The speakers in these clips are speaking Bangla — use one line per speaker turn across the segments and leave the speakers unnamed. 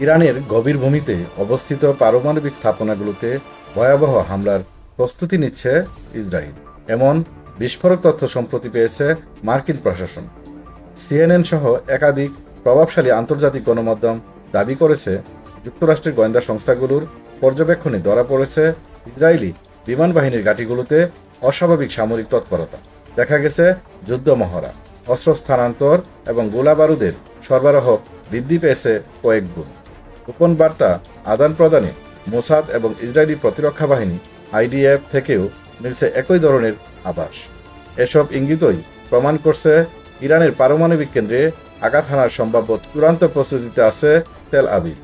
ইরানের গভীর ভূমিতে অবস্থিত পারমাণবিক স্থাপনাগুলোতে ভয়াবহ হামলার প্রস্তুতি নিচ্ছে ইসরায়েল। এমন বিস্ফোরক তথ্য সম্প্রতি পেয়েছে মার্কিন প্রশাসন। সিএনএন সহ একাধিক প্রভাবশালী আন্তর্জাতিক গণমাধ্যম দাবি করেছে, যুক্তরাষ্ট্রের গোয়েন্দা সংস্থাগুলোর পর্যবেক্ষণে ধরা পড়েছে ইসরায়েলি বিমান বাহিনীর ঘাঁটিগুলোতে অস্বাভাবিক সামরিক তৎপরতা। দেখা গেছে যুদ্ধ মহড়া, অস্ত্র স্থানান্তর এবং গোলাবারুদের সরবরাহ বৃদ্ধি পেয়েছে কয়েক গুণ। গোপন বার্তা আদান প্রদানে মোসাদ এবং ইসরায়েলি প্রতিরক্ষা বাহিনী আইডিএফ থেকেও মিলছে একই ধরনের আভাস। এসব ইঙ্গিতই প্রমাণ করছে ইরানের পারমাণবিক কেন্দ্রে আঘাত হানার সম্ভাব্য চূড়ান্ত প্রস্তুতিতে আছে তেল আবিব।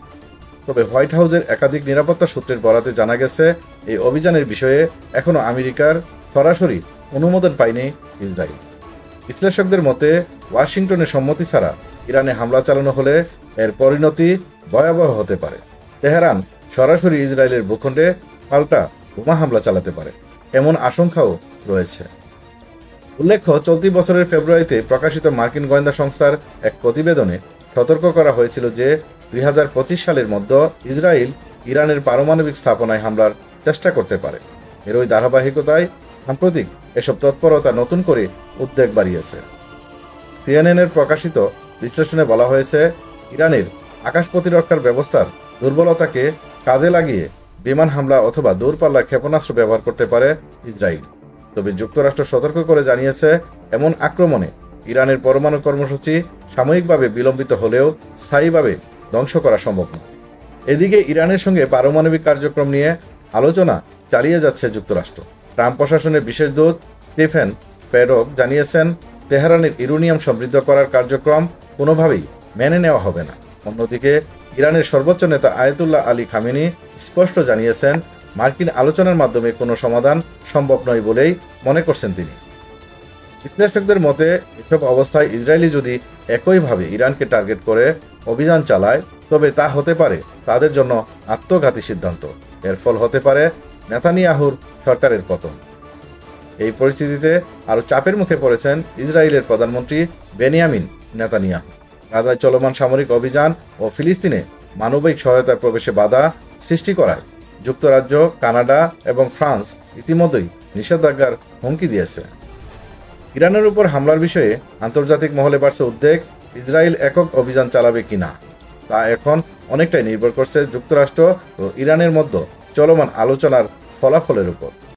তবে হোয়াইট হাউসের একাধিক নিরাপত্তা সূত্রের বরাতে জানা গেছে, এই অভিযানের বিষয়ে এখনও আমেরিকার সরাসরি অনুমোদন পায়নি ইসরায়েল। বিশ্লেষকদের মতে, ওয়াশিংটনের সম্মতি ছাড়া ইরানে হামলা চালানো হলে এর পরিণতি ভয়াবহ হতে পারে। তেহরান সরাসরি ইসরায়েলের ভূখণ্ডে পাল্টা বোমা হামলা চালাতে পারে, এমন আশঙ্কাও রয়েছে। উল্লেখ্য, চলতি বছরের ফেব্রুয়ারিতে প্রকাশিত মার্কিন গোয়েন্দা সংস্থার এক প্রতিবেদনে সতর্ক করা হয়েছিল যে 2025 সালের মধ্যে ইসরায়েল ইরানের পারমাণবিক স্থাপনায় হামলার চেষ্টা করতে পারে। এরই ধারাবাহিকতায় সাম্প্রতিক এসব তৎপরতা নতুন করে উদ্বেগ বাড়িয়েছে। সিএনএনের প্রকাশিত বিশ্লেষণে বলা হয়েছে, ইরানের আকাশ প্রতিরক্ষার ব্যবস্থার দুর্বলতাকে কাজে লাগিয়ে বিমান হামলা অথবা দূরপাল্লার ক্ষেপণাস্ত্র ব্যবহার করতে পারে ইসরায়েল। তবে যুক্তরাষ্ট্র সতর্ক করে জানিয়েছে, এমন আক্রমণে ইরানের পরমাণু কর্মসূচি সাময়িকভাবে বিলম্বিত হলেও স্থায়ীভাবে ধ্বংস করা সম্ভব নয়। এদিকে ইরানের সঙ্গে পারমাণবিক কার্যক্রম নিয়ে আলোচনা চালিয়ে যাচ্ছে যুক্তরাষ্ট্র। ট্রাম্প প্রশাসনের বিশেষ দূত স্টিফেন প্যাডক জানিয়েছেন, তেহরানের ইউরেনিয়াম সমৃদ্ধ করার কার্যক্রম কোনোভাবেই মেনে নেওয়া হবে না। অন্যদিকে ইরানের সর্বোচ্চ নেতা আয়াতুল্লাহ আলী খামেনি স্পষ্ট জানিয়েছেন, মার্কিন আলোচনার মাধ্যমে কোনো সমাধান সম্ভব নয় বলেই মনে করছেন তিনি। বিশ্লেষকদের মতে, এসব অবস্থায় ইসরায়েলি যদি একইভাবে ইরানকে টার্গেট করে অভিযান চালায়, তবে তা হতে পারে তাদের জন্য আত্মঘাতী সিদ্ধান্ত। এর ফল হতে পারে নেতানিয়াহুর সরকারের পতন। এই পরিস্থিতিতে আরও চাপের মুখে পড়েছেন ইসরায়েলের প্রধানমন্ত্রী বেনিয়ামিন নেতানিয়াহু। গাজায় চলমান সামরিক অভিযান ও ফিলিস্তিনে মানবিক সহায়তা প্রবেশে বাধা সৃষ্টি করায় যুক্তরাজ্য, কানাডা এবং ফ্রান্স ইতিমধ্যেই নিষেধাজ্ঞার হুমকি দিয়েছে। ইরানের উপর হামলার বিষয়ে আন্তর্জাতিক মহলে বাড়ছে উদ্বেগ। ইসরায়েল একক অভিযান চালাবে কিনা তা এখন অনেকটাই নির্ভর করছে যুক্তরাষ্ট্র ও ইরানের মধ্যে চলমান আলোচনার ফলাফলের উপর।